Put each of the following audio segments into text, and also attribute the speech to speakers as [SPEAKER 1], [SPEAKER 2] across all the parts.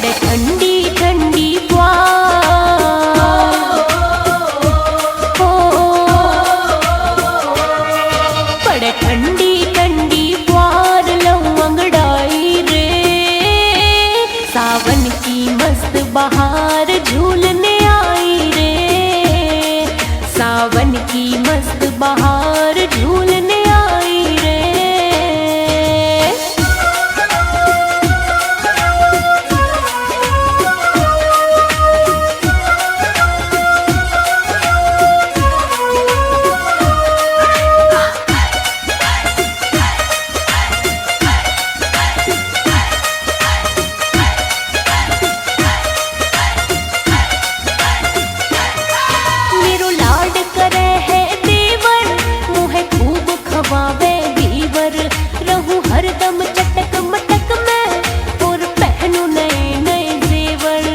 [SPEAKER 1] पड़े ठंडी ठंडी पड़े ठंडी ठंडी प्यार लवंगड़ाई रे। सावन की मस्त बहार झूलने आई रे। सावन की मस्त बहार झूलने आई रे। हरदम चटक मटक में और पहनू नए नए जेवर।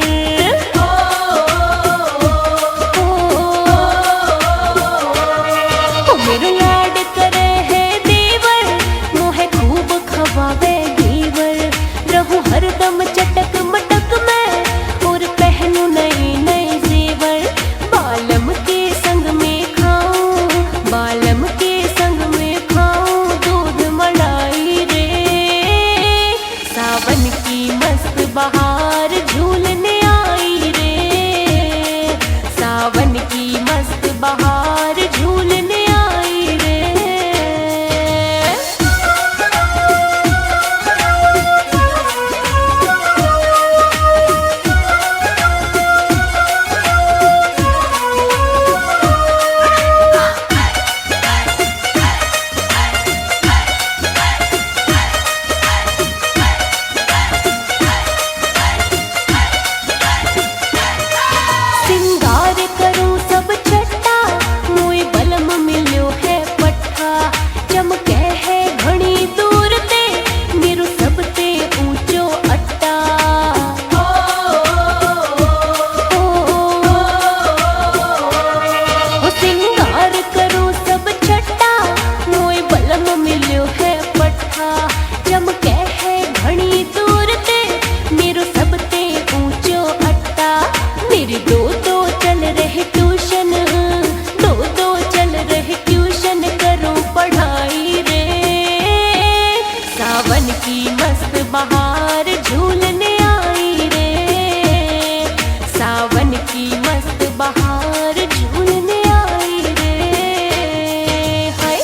[SPEAKER 1] मेरो लाड करे है देवर मोहे खूब खवावे देवर। रहूं हरदम चटक मटक में और पहनू नए नए जेवर। बालम के संग में खाऊं बालम के संग में खाऊं दूध मलाई रे। सावन की मस्त बहार झूलने आई रे। सावन की मस्त बहार झूलने आई रे। सावन की मस्त बहार झूलने आई रे। सावन की मस्त बहार झूलने आई रे। हाय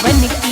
[SPEAKER 1] बन